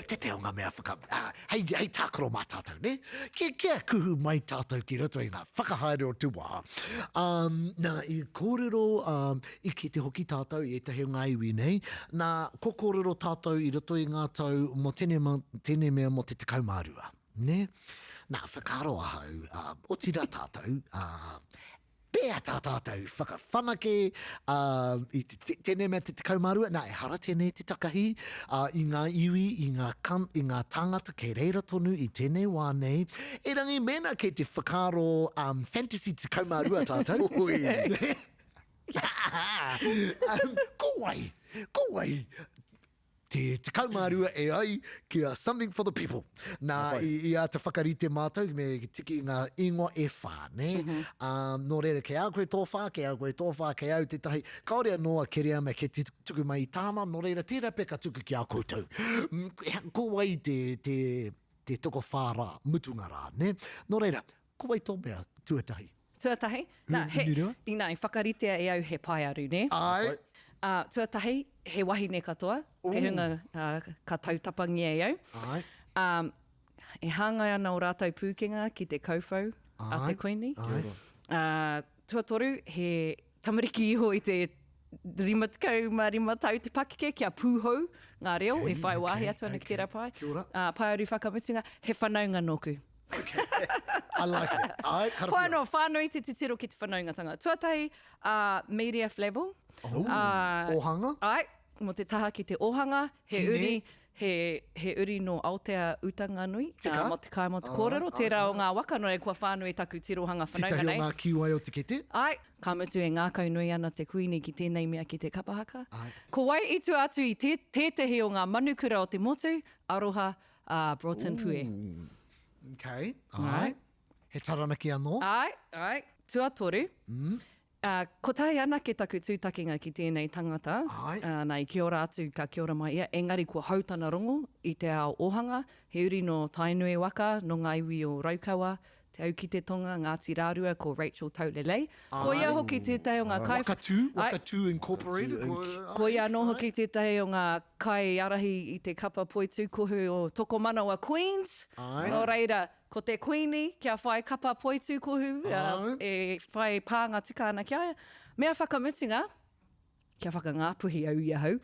te te o ngā mea hei tākaro mā tātou, ne? Kia kuhu mai tātou ki roto i ngā whakahaere o tuā. Nā, i kōrero, i ki te hoki tātou, i etahi o ngā iwi nei, nā, ko kōrero tātou i roto i ngā tau mo tēnei mea mo te kaumārua, ne? Nā, whakaro ahau, o tira tātou, pēa tā tātou, whakawhanake, i tēnei mea te kaumārua, nā, e hara tēnei te takahi, i ngā iwi, i ngā tāngata kei reira tonu, i tēnei wā nei, e rangi mena kei te whakaro fantasy te kaumārua tātou. Ko wai, te kaumārua e ai kia something for the people. Nā, i a te whakarite mātou, me tiki ngā ingoa e whā, ne? Nō reira, kei au koe tō whā, kei au te tahi, kaore anoa ke rea me ke te tuku mai i tāma, nō reira, tērā peka tuku ki a koutou. Ko wai te toko whāra, mutunga rā, ne? Nō reira, ko wai tō mea tuatahi? Tuatahi? Nā, i whakaritea e au he pai aru, ne? Ai. Tuatahi, he wahine katoa, ke hunga ka tautapangi e au. Ai. E hāngai ana o rātou pūkenga ki te kouwhau a te koini. Tuatoru, he tamariki iho i te 55 tau te pakeke kia pūhou ngā reo, e whai wāhi atu ana ki tērā pai. Pai aru whakamutunga, he whanaunga nōku. Okay. I like it. Ai, karawhia. Whānau, whānui te tiro ki te whanaungatanga. Tuatahi, media level. Ohanga? Ai, mo te taha ki te ohanga, he uri no Aotea Utanga nui, mo te kai mo te kōrero, tērā o ngā waka no e kua whānui taku tirohanga whanaunga nei. Titahi o ngā kiwai o te kete? Ai, ka mutu e ngākau nui ana te kuini ki tēnei mea ki te kapahaka. Ko wai itu atu i tētehi o ngā manukura o te motu, aroha Broughton Pue. Okay, ai. He taranaki anō? Ai, tuatoru. Ko tahi ana ke taku tūtakinga ki tēnei tangata. Nei, kia ora atu, ka kia ora mai ia. Engari, kua hautana rongo i te ao ohanga. He uri no tainui waka, no ngā iwi o Raukawa, te au ki te tonga, Ngāti Rārua, ko Rachel Taulelei. Ko ia hoki tētai o ngā kai... Wakatū Incorporated. Ko ia no hoki tētai o ngā kai arahi i te kapa poitu kohu o Tokomanawa Queens. Nō reira, ko te Queenie, kia whai kapa poitu kohu, e whai pānga tika ana kia. Mea whakamutunga, kia whakangāpuhi au i ahau.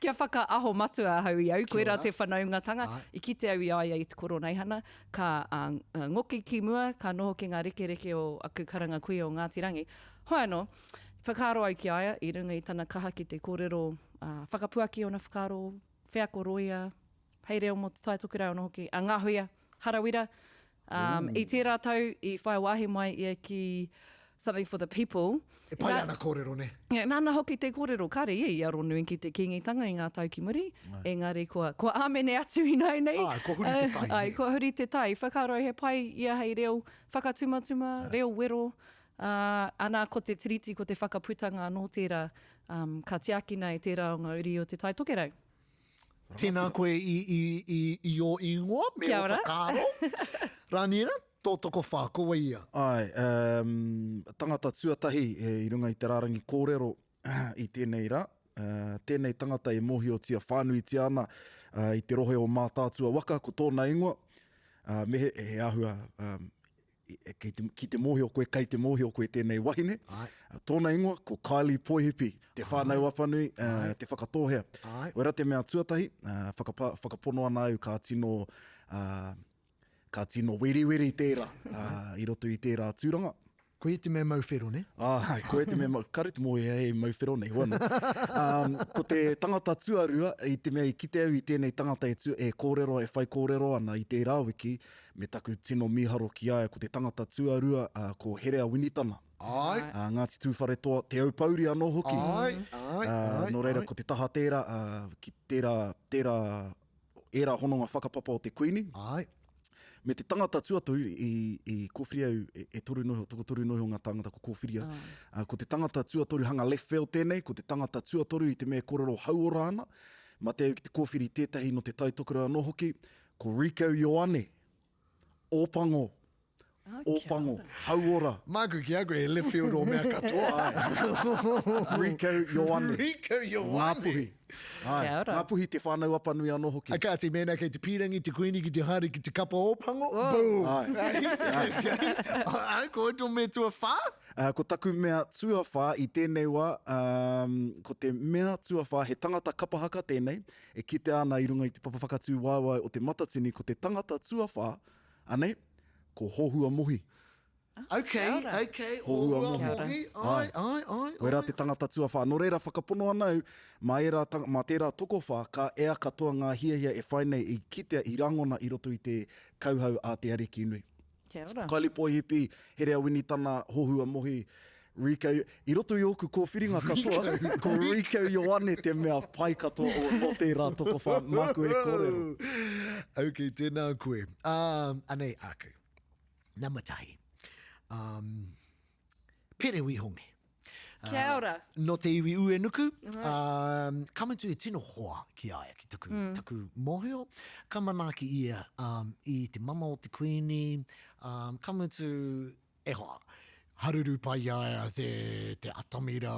Kia whakaaho matua ahau i au, koera te whanaungatanga. I ki te au i aia i te koro neihana, ka ngoki ki mua, ka noho ki ngā reke o aku karanga kui o Ngāti Rangi. Hoi anō, whakaro au ki aia, i runga i tana kaha ki te kōrero, whakapuaki o na whakaro, whiako roia, heireo mo te taitokura o no hoki, a ngahuia, harawira. I tērā tau, i whai wāhi mai ia ki something for the people. E pai ana kōrero, ne? Nāna hoki te kōrero kare, i aro nui ki te kingitanga i ngā tau ki muri. Engari, kua āmene atu i nai nei. Kua huri te tai. Kua huri te tai. Whakaro he pai ia hei reo whakatumatuma, reo wero. Ana ko te tiriti, ko te whakaputanga no tērā ka tiaki nei tērā o ngā uri o te tai tokerau. Tēnā koe i o ingoa, me o whakaro. Rāniera, tō toko whā, ko wai ia. Ai, tangata tuatahi i runga i te rārangi kōrero i tēnei rā. Tēnei tangata e mohi o tia whānui tia ana i te rohe o mātātua waka ko tōna ingoa. Me he ahua ki te mohi o koe, kai te mohi o koe tēnei wahine. Tōna ingoa ko Kylie Poihipi, te whānau apanui, te whakatohea. Oera te mea tuatahi, whakapono ana au ka tino weri tērā, i roto i tērā tūranga. Koe te mea mauwhero, ne? Koe te mea kare te moe hei mauwhero nei, hoana. Ko te tangata tuarua, i te mea i kite au i tēnei tangata e kōrero, e whai kōrero ana i te rāwiki, me taku tino miharo ki aia, ko te tangata tuarua, ko Herea Winitana. Ngāti tūwhare toa, te au pauri anō hoki. Nō reira, ko te taha tērā, ki tērā era hononga whakapapa o te Queenie. Me te tangata tuatoru i kōwhiri au e toru noho ngā tangata ko kōwhiria. Ko te tangata tuatoru hanga lewheo tēnei, ko te tangata tuatoru i te mea kōrero hauora ana. Ma te au ki te kōwhiri tētahi no te taitokura anō hoki, ko Rico Ioane, Ōpango, ōpango, hauora. Māku ki aku e left field o mea katoa. Rico Ioane. Rico Ioane. Ngāpuhi. Ai, Kia ora. Ngāpuhi te whānau apa nui anō hoki. A ka te mena kei te pirangi, te kuini, ki te hari, ki te kapa ōpango. Oh. Boom. Ai. Ai, ko tō me tua whā? Ko taku mea tuawha i tēnei wā, ko te mea tuawha, he tangata kapahaka tēnei, e kite ana i runga i te papawhakatū wāwai o te matatini, ko te tangata tuawha, anei, ko hohua mohi. Okay, Kia ora. okay. Hohua Hohua mohi. mohi. Ai. Wera te tangata tuawha. Nō reira whakapono ana au, mā tērā tokowha, ka ea katoa ngā hiahia e whainei i kitea i rangona i roto i te kauhau a te ariki nui. Kia ora. Kailipo hipi, he rea wini tana hohua mohi, Rico, i roto i oku ko whiringa katoa, ko Rico Ioane te mea pai katoa o tērā tokowha, māku e kōrero. Okay, tēnā koe. Anei aku. Namatahi. Pere wi honge. Kia ora. No te iwi ue nuku, kamatu e tino hoa ki aia ki taku mōhio. Ka manaaki ia i te mama o te kuini, kamatu e hoa. Haruru pai aia te atamira,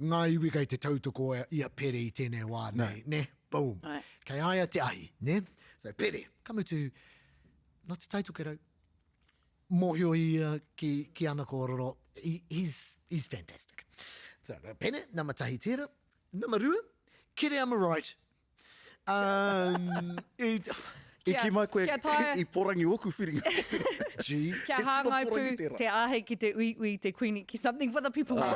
ngā iwi kei te tautoko ia pere i tēnei wā nei, ne? Boom. Ai. Kei aia te ahi, ne? So pere, kamatu, no te taitoke rau. Mōhio ia ki ana kōrero, he's fantastic. So, pene, nama tahi tērā. Nama rua, kere ama right. I ki mai koe kia taia. i porangi oku whiringa. Gee. Kia It's not hāngai porangi pū tērā. te āhei ki te ui te kuini ki something for the people. Ai.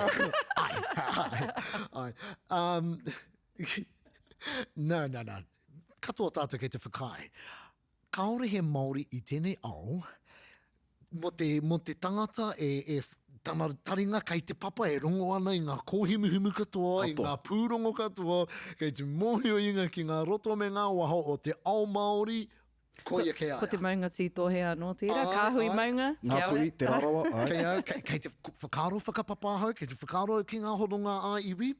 No. Katoa tātou kei te whakai. Kaore he Māori i tēnei au, mo te tangata tana taringa kei te papa e rongo ana i ngā kōhimuhimu katoa, i ngā pūrongo katoa, kei te mōhio inga ki ngā roto me ngā waho o te ao Māori, koia kei aia. Ko te maunga tītohe anō tira, Ai, kāhui ai. maunga. Ngā Kia ora. pui, te rarawa, ai. Kei au, kei te whakaro whakapapa hau, kei te whakaro ki ngā horonga a iwi.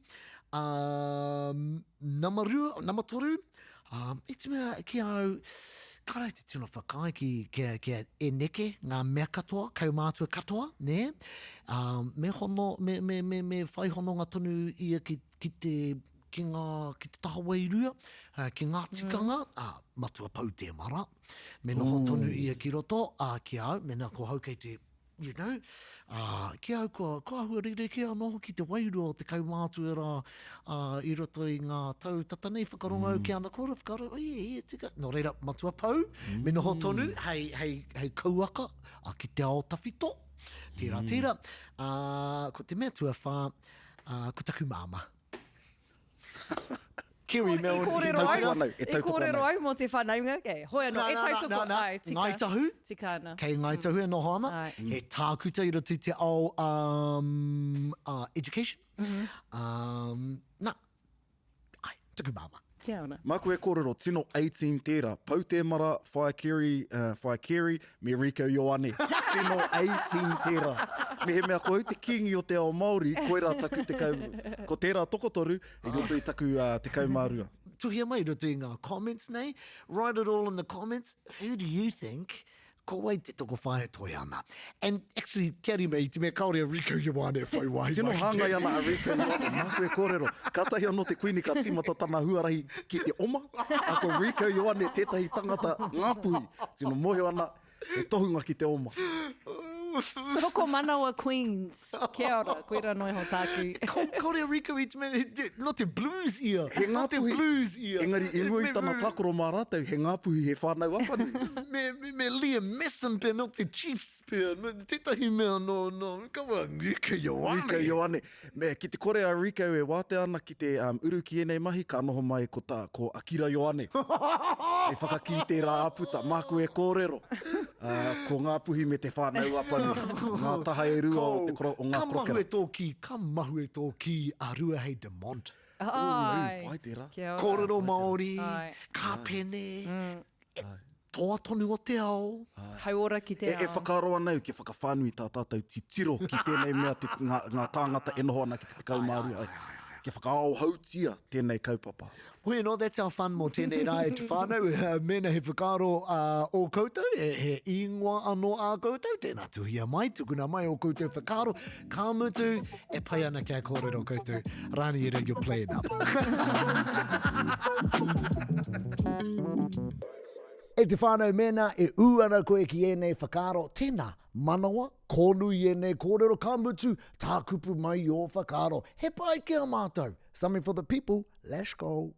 Nama toru, i te mea ki au, karai te tino whakai ki e neke ngā mea katoa, kaumātua katoa, ne? Me whai hononga tonu ia ki ngā tahawa i rua, ki ngā tikanga, matua pau te mara. Me noho tonu ia ki roto, ki au, me nā ko hau kei te, you know, ki au ko ahua rere ki noho ki te wairua o te kaumātua i roto i ngā tau tatanei whakarongo au ki ana kora, whakaro, tika. Nō reira, matua pau, me noho tonu, hei kauaka, ki te ao tawhito, tira. Ko te mea tuawha, ko taku māma. Kiri I kōrero tautoko au, anau, e i tautoko kōrero anau. au mō te whanaunga. Hoi anō, e tautoko, ai, tika. Ngai tahu, Tika ana. kei ngai tahu e noho ana, Ai. he tākuta i roto i te ao education. Ai, tuku māma. Kia ora. Māku e kōrero, tino 18 tērā. Pau te mara, whae keri, me Rico Ioane. Tino 18 tērā. Me he mea koe te kingi o te ao Māori, koe rā taku te ko tērā tokotoru, i roto i taku te kaumārua. Tuhia mai roto i ngā comments nei. Write it all in the comments. Who do you think? Ko wai te toko whae toi ana. And actually, kia ri mei, te mea kaore a Rico Ioane e whai wai. Tino mai ki hāngai te- ana a Rico Ioane, māku e kōrero. Kātahi anō te kuini ka tīmata tana huarahi ki te oma. Ako Rico Ioane, tētahi tangata ngāpuhi. Tino mohio ana, e tohunga ki te oma. Toko manawa Queens. Kia ora, koe rā noi ho tāku. Kaore a Rico i te mea, no te blues ia. He No te ngāpuhi. blues ia. Engari, e rua i tana tākoro mā rātou, he ngāpuhi he whānau apanu. Me Liam Messon pe no te Chiefs pe, tētahi mea no, kawa Rico Ioane. Rico Ioane. Me, ki te kore a Rico e wāte ana ki te uru ki enei mahi, ka noho mai ko Akira Ioane. E whakaki tērā aputa, māku e kōrero. Ko ngā puhi me te whānau apanu. Ngā taha e rua o ngā krokera. Ka mahu e tōki a rua hei de Mont. Ai. Pai tērā. Kia ora. Kōrero Māori, Ai. ka pene, toa tonu o te ao. Hauora ki te E whakaro anau ki whakawhānui tā tātou titiro ki tēnei mea ngā tāngata e noho ana ki te kaumāru ai. Ki whakaao hautia tēnei kaupapa. Bueno, that's our fun mo tēnei rā e te whānau. Mena he whakaro o koutou, he ingoa anō a koutou. Tēnā tuhia mai, tukuna mai o koutou whakaro. Ka mutu, e pai ana kia kōrero koutou. Rāni ere, you're playing up. E te whānau mena, e uana koe ki ēnei whakaro. Tēnā, manawa, konu i ēnei kōrero. Ka mutu, tā kupu mai o whakaro. He pai kia mātou. Something for the people. Let's go.